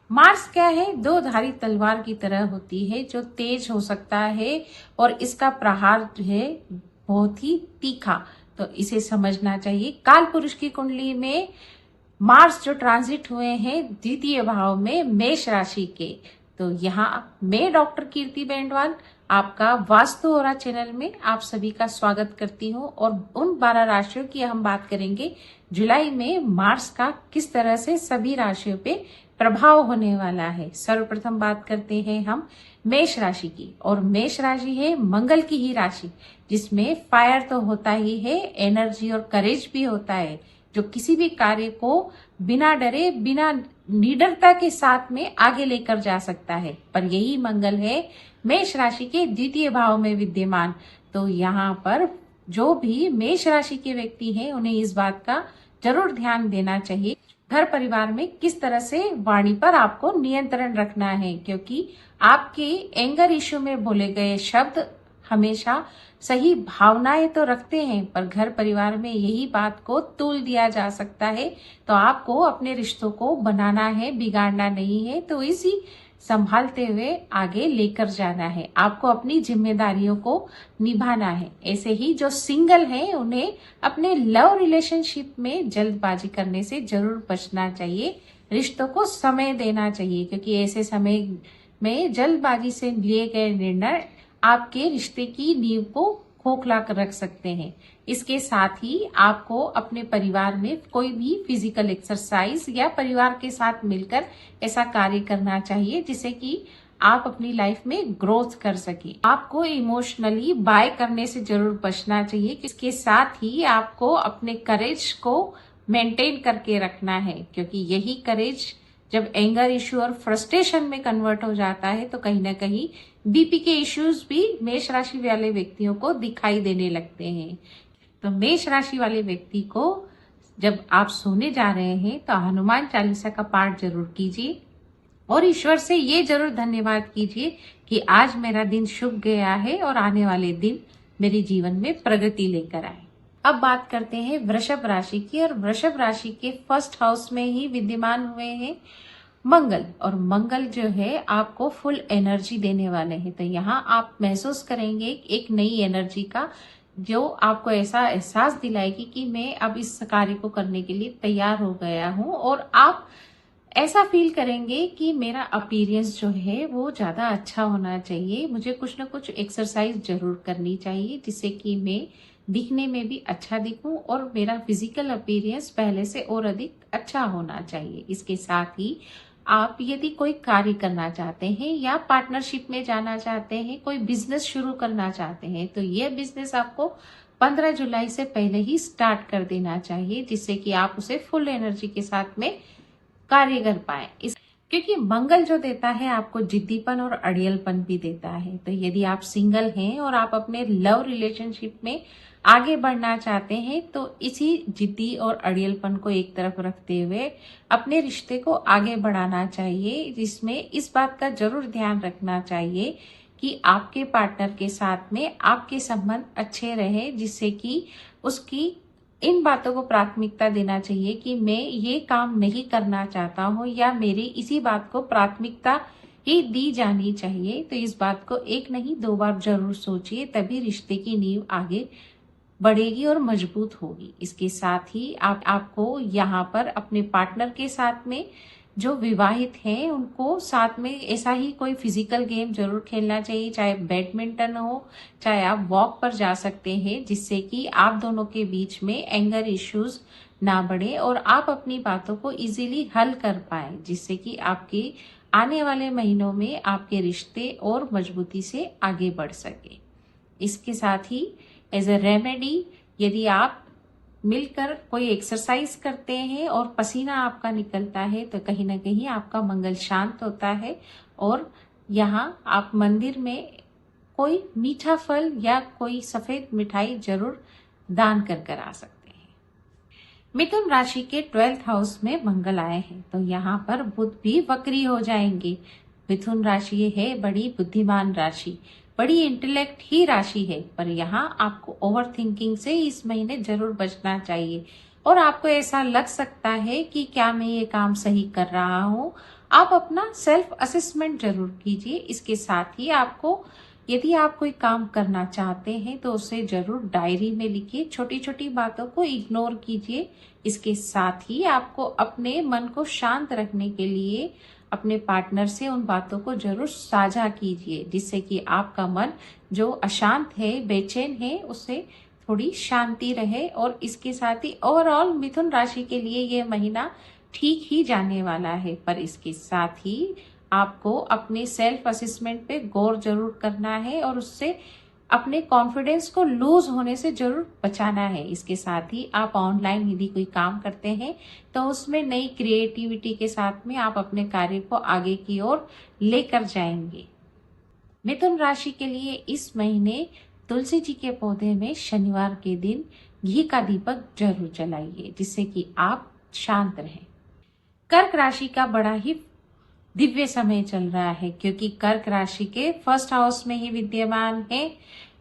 Mars क्या है? दो धारी तलवार की तरह होती है जो तेज हो सकता है और इसका प्रहार जो है बहुत ही तीखा। तो इसे समझना चाहिए। काल पुरुष की कुंडली में मार्स जो ट्रांजिट हुए हैं द्वितीय भाव में मेष राशि के। तो यहाँ मैं डॉक्टर कीर्ति बेंडवाल आपका वास्तु और चैनल में आप सभी का स्वागत करती हूँ और उन 12 राशियों की हम बात करेंगे जुलाई में मार्स का किस तरह से सभी राशियों पे प्रभाव होने वाला है। सर्वप्रथम बात करते हैं हम मेष राशि की, और मेष राशि है मंगल की ही राशि, जिसमें फायर तो होता ही है, एनर्जी और करेज भी होता है, जो किसी भी कार्य को बिना डरे बिना निडरता के साथ में आगे लेकर जा सकता है। पर यही मंगल है मेष राशि के द्वितीय भाव में विद्यमान। तो यहाँ पर जो भी मेष राशि के व्यक्ति हैं उन्हें इस बात का जरूर ध्यान देना चाहिए घर परिवार में किस तरह से वाणी पर आपको नियंत्रण रखना है, क्योंकि आपके एंगर इश्यू में बोले गए शब्द हमेशा सही भावनाएं तो रखते हैं, पर घर परिवार में यही बात को तूल दिया जा सकता है। तो आपको अपने रिश्तों को बनाना है, बिगाड़ना नहीं है। तो इसी संभालते हुए आगे लेकर जाना है, आपको अपनी जिम्मेदारियों को निभाना है। ऐसे ही जो सिंगल हैं उन्हें अपने लव रिलेशनशिप में जल्दबाजी करने से जरूर बचना चाहिए। रिश्तों को समय देना चाहिए, क्योंकि ऐसे समय में जल्दबाजी से लिए गए निर्णय आपके रिश्ते की नींव को खोखला कर रख सकते हैं। इसके साथ ही आपको अपने परिवार में कोई भी फिजिकल एक्सरसाइज या परिवार के साथ मिलकर ऐसा कार्य करना चाहिए जिससे कि आप अपनी लाइफ में ग्रोथ कर सके। आपको इमोशनली बाय करने से जरूर बचना चाहिए। इसके साथ ही आपको अपने करेज को मेंटेन करके रखना है, क्योंकि यही करेज जब एंगर इश्यू और फ्रस्ट्रेशन में कन्वर्ट हो जाता है तो कहीं ना कहीं बीपी के इश्यूज भी मेष राशि वाले व्यक्तियों को दिखाई देने लगते हैं। तो मेष राशि वाले व्यक्ति को जब आप सोने जा रहे हैं तो हनुमान चालीसा का पाठ जरूर कीजिए और ईश्वर से ये जरूर धन्यवाद कीजिए कि आज मेरा दिन शुभ गया है और आने वाले दिन मेरे जीवन में प्रगति लेकर आए। अब बात करते हैं वृषभ राशि की, और वृषभ राशि के फर्स्ट हाउस में ही विद्यमान हुए हैं मंगल, और मंगल जो है आपको फुल एनर्जी देने वाले हैं। तो यहाँ आप महसूस करेंगे एक नई एनर्जी का, जो आपको ऐसा एहसास दिलाएगी कि मैं अब इस कार्य को करने के लिए तैयार हो गया हूँ, और आप ऐसा फील करेंगे कि मेरा अपीयरेंस जो है वो ज्यादा अच्छा होना चाहिए, मुझे कुछ ना कुछ एक्सरसाइज जरूर करनी चाहिए जिससे कि मैं दिखने में भी अच्छा दिखूं और मेरा फिजिकल अपीयरेंस पहले से और अधिक अच्छा होना चाहिए। इसके साथ ही आप यदि कोई कार्य करना चाहते हैं या पार्टनरशिप में जाना चाहते हैं, कोई बिजनेस शुरू करना चाहते हैं, तो ये बिजनेस आपको 15 जुलाई से पहले ही स्टार्ट कर देना चाहिए, जिससे कि आप उसे फुल एनर्जी के साथ में कार्य कर पाए। क्योंकि मंगल जो देता है आपको जिद्दीपन और अड़ियलपन भी देता है। तो यदि आप सिंगल हैं और आप अपने लव रिलेशनशिप में आगे बढ़ना चाहते हैं तो इसी जिद्दी और अड़ियलपन को एक तरफ रखते हुए अपने रिश्ते को आगे बढ़ाना चाहिए, जिसमें इस बात का जरूर ध्यान रखना चाहिए कि आपके पार्टनर के साथ में आपके संबंध अच्छे रहे, जिससे कि उसकी इन बातों को प्राथमिकता देना चाहिए कि मैं ये काम नहीं करना चाहता हूँ या मेरी इसी बात को प्राथमिकता ही दी जानी चाहिए। तो इस बात को एक नहीं 2 बार जरूर सोचिए, तभी रिश्ते की नींव आगे बढ़ेगी और मजबूत होगी। इसके साथ ही आपको यहाँ पर अपने पार्टनर के साथ में जो विवाहित हैं उनको साथ में ऐसा ही कोई फिजिकल गेम जरूर खेलना चाहिए, चाहे बैडमिंटन हो, चाहे आप वॉक पर जा सकते हैं, जिससे कि आप दोनों के बीच में एंगर इश्यूज ना बढ़े और आप अपनी बातों को इजीली हल कर पाए, जिससे कि आपके आने वाले महीनों में आपके रिश्ते और मजबूती से आगे बढ़ सके। इसके साथ ही एज ए रेमेडी यदि आप मिलकर कोई एक्सरसाइज करते हैं और पसीना आपका निकलता है तो कहीं ना कहीं आपका मंगल शांत होता है, और यहाँ आप मंदिर में कोई मीठा फल या कोई सफेद मिठाई जरूर दान कर आ सकते हैं। मिथुन राशि के 12th हाउस में मंगल आए हैं, तो यहाँ पर बुध भी वक्री हो जाएंगे। मिथुन राशि है बड़ी बुद्धिमान राशि, बड़ी इंटेलेक्ट ही राशि है, पर यहाँ आपको ओवर थिंकिंग से इस महीने जरूर बचना चाहिए और आपको ऐसा लग सकता है कि क्या मैं ये काम सही कर रहा हूँ, आप अपना सेल्फ असेसमेंट जरूर कीजिए। इसके साथ ही आपको यदि आप कोई काम करना चाहते हैं तो उसे जरूर डायरी में लिखिए। छोटी छोटी बातों को इग्नोर कीजिए। इसके साथ ही आपको अपने मन को शांत रखने के लिए अपने पार्टनर से उन बातों को जरूर साझा कीजिए, जिससे कि आपका मन जो अशांत है, बेचैन है, उससे थोड़ी शांति रहे। और इसके साथ ही ओवरऑल मिथुन राशि के लिए ये महीना ठीक ही जाने वाला है। पर इसके साथ ही आपको अपने सेल्फ असेसमेंट पे गौर जरूर करना है और उससे अपने कॉन्फिडेंस को लूज होने से जरूर बचाना है। इसके साथ ही आप ऑनलाइन यदि कोई काम करते हैं तो उसमें नई क्रिएटिविटी के साथ में आप अपने कार्य को आगे की ओर लेकर जाएंगे। मिथुन राशि के लिए इस महीने तुलसी जी के पौधे में शनिवार के दिन घी का दीपक जरूर जलाइए, जिससे कि आप शांत रहें। कर्क राशि का बड़ा ही दिव्य समय चल रहा है, क्योंकि कर्क राशि के फर्स्ट हाउस में ही विद्यमान है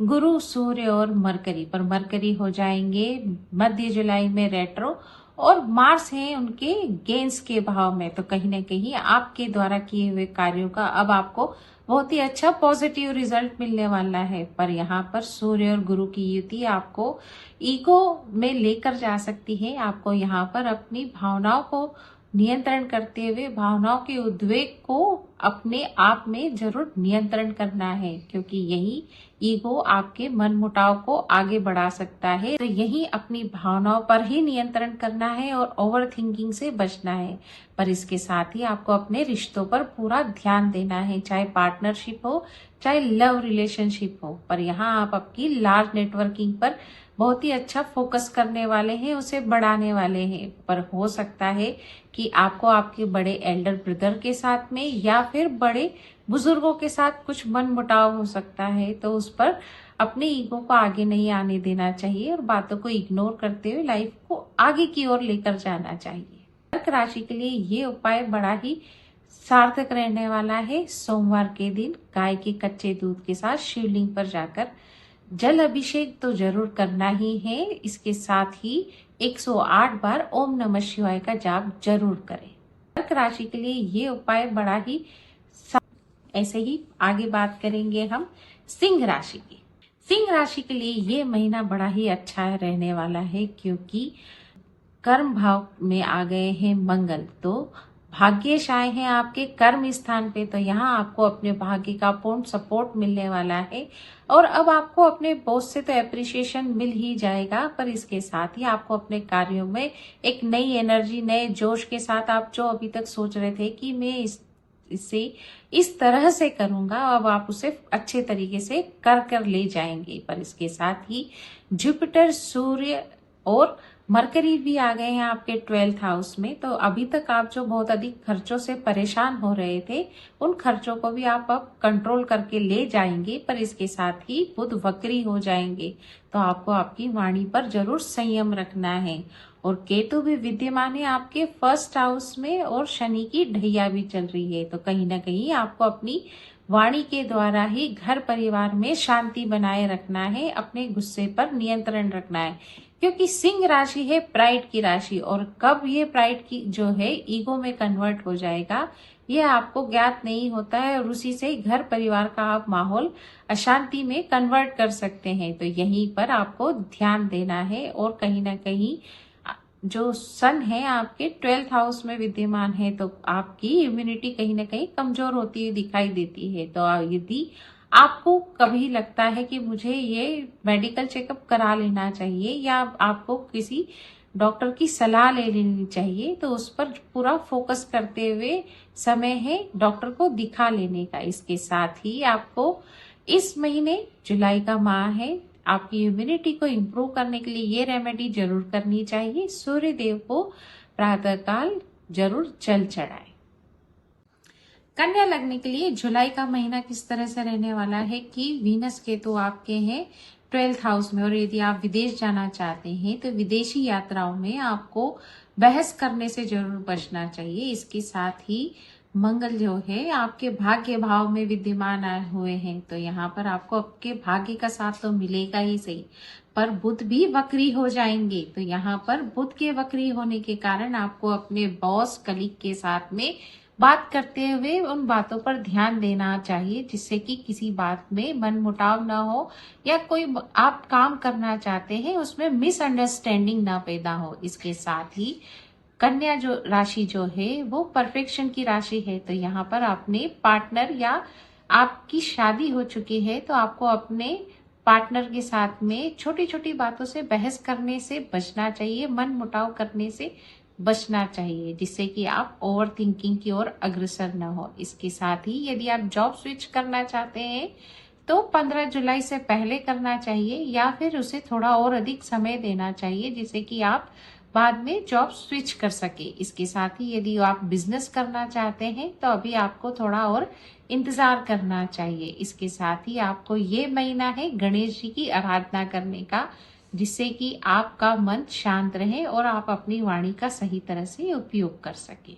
गुरु, सूर्य और मरकरी। पर मरकरी हो जाएंगे मध्य जुलाई में रेट्रो, और मार्स है उनके गेंस के भाव में। तो कहीं ना कहीं आपके द्वारा किए हुए कार्यों का अब आपको बहुत ही अच्छा पॉजिटिव रिजल्ट मिलने वाला है। पर यहाँ पर सूर्य और गुरु की युति आपको ईगो में लेकर जा सकती है। आपको यहाँ पर अपनी भावनाओं को नियंत्रण करते हुए भावनाओं के उद्वेग को अपने आप में जरूर नियंत्रण करना है, क्योंकि यही ईगो आपके मन मुटाव को आगे बढ़ा सकता है। तो यही अपनी भावनाओं पर ही नियंत्रण करना है और ओवर थिंकिंग से बचना है। पर इसके साथ ही आपको अपने रिश्तों पर पूरा ध्यान देना है, चाहे पार्टनरशिप हो चाहे लव रिलेशनशिप हो। पर यहाँ आप आपकी लार्ज नेटवर्किंग पर बहुत ही अच्छा फोकस करने वाले हैं, उसे बढ़ाने वाले हैं। पर हो सकता है कि आपको आपके बड़े एल्डर ब्रदर के साथ में या फिर बड़े बुजुर्गों के साथ कुछ मन मुटाव हो सकता है, तो उस पर अपने ईगो को आगे नहीं आने देना चाहिए और बातों को इग्नोर करते हुए लाइफ को आगे की ओर लेकर जाना चाहिए। कर्क राशि के लिए ये उपाय बड़ा ही सार्थक रहने वाला है। सोमवार के दिन गाय के कच्चे दूध के साथ शिवलिंग पर जाकर जल अभिषेक तो जरूर करना ही है। इसके साथ ही 108 बार ओम नमः शिवाय का जाप जरूर करें। कर्क राशि के लिए ये उपाय बड़ा ही ऐसे ही आगे बात करेंगे हम सिंह राशि की। सिंह राशि के लिए ये महीना बड़ा ही अच्छा रहने वाला है, क्योंकि कर्म भाव में आ गए हैं मंगल। तो भाग्येश आए हैं आपके कर्म स्थान पे, तो यहाँ आपको अपने भाग्य का पूर्ण सपोर्ट मिलने वाला है। और अब आपको अपने बॉस से तो एप्रिसिएशन मिल ही जाएगा, पर इसके साथ ही आपको अपने कार्यों में एक नई एनर्जी, नए जोश के साथ आप जो अभी तक सोच रहे थे कि मैं इसे इस तरह से करूंगा, अब आप उसे अच्छे तरीके से कर ले जाएंगे। पर इसके साथ ही जुपिटर, सूर्य और मरकरी भी आ गए हैं आपके 12th हाउस में। तो अभी तक आप जो बहुत अधिक खर्चों से परेशान हो रहे थे, उन खर्चों को भी आप अब कंट्रोल करके ले जाएंगे। पर इसके साथ ही बुध वक्री हो जाएंगे, तो आपको आपकी वाणी पर जरूर संयम रखना है। और केतु भी विद्यमान है आपके 1st हाउस में, और शनि की ढैया भी चल रही है। तो कहीं ना कहीं आपको अपनी वाणी के द्वारा ही घर परिवार में शांति बनाए रखना है, अपने गुस्से पर नियंत्रण रखना है। क्योंकि सिंह राशि है प्राइड की राशि, और कब ये प्राइड की जो है ईगो में कन्वर्ट हो जाएगा ये आपको ज्ञात नहीं होता है, और उसी से घर परिवार का आप माहौल अशांति में कन्वर्ट कर सकते हैं। तो यहीं पर आपको ध्यान देना है। और कहीं ना कहीं जो सन है आपके 12th हाउस में विद्यमान है, तो आपकी इम्यूनिटी कहीं ना कहीं कमजोर होती हुई दिखाई देती है। तो यदि आपको कभी लगता है कि मुझे ये मेडिकल चेकअप करा लेना चाहिए या आपको किसी डॉक्टर की सलाह ले लेनी चाहिए, तो उस पर पूरा फोकस करते हुए समय है डॉक्टर को दिखा लेने का। इसके साथ ही आपको इस महीने जुलाई का माह है, आपकी इम्यूनिटी को इम्प्रूव करने के लिए ये रेमेडी जरूर करनी चाहिए। सूर्य देव को प्रातःकाल जरूर जल चढ़ाएं। कन्या लग्न के लिए जुलाई का महीना किस तरह से रहने वाला है कि वीनस केतु आपके हैं 12th हाउस में, और यदि आप विदेश जाना चाहते हैं तो विदेशी यात्राओं में आपको बहस करने से जरूर बचना चाहिए। इसके साथ ही मंगल जो है आपके भाग्य भाव में विद्यमान आए हुए हैं, तो यहाँ पर आपको आपके भाग्य का साथ तो मिलेगा ही सही, पर बुध भी वक्री हो जाएंगे। तो यहाँ पर बुध के वक्री होने के कारण आपको अपने बॉस, कलीग के साथ में बात करते हुए उन बातों पर ध्यान देना चाहिए जिससे कि किसी बात में मनमुटाव ना हो या कोई आप काम करना चाहते हैं उसमें मिसअंडरस्टैंडिंग ना पैदा हो। इसके साथ ही कन्या जो राशि जो है वो परफेक्शन की राशि है, तो यहाँ पर अपने पार्टनर या आपकी शादी हो चुकी है तो आपको अपने पार्टनर के साथ में छोटी छोटी बातों से बहस करने से बचना चाहिए, मन मुटाव करने से बचना चाहिए, जिससे कि आप ओवर थिंकिंग की ओर अग्रसर न हो। इसके साथ ही यदि आप जॉब स्विच करना चाहते हैं तो 15 जुलाई से पहले करना चाहिए या फिर उसे थोड़ा और अधिक समय देना चाहिए जिससे कि आप बाद में जॉब स्विच कर सके। इसके साथ ही यदि आप बिजनेस करना चाहते हैं तो अभी आपको थोड़ा और इंतजार करना चाहिए। इसके साथ ही आपको ये महीना है गणेश जी की आराधना करने का, जिससे कि आपका मन शांत रहे और आप अपनी वाणी का सही तरह से उपयोग कर सके।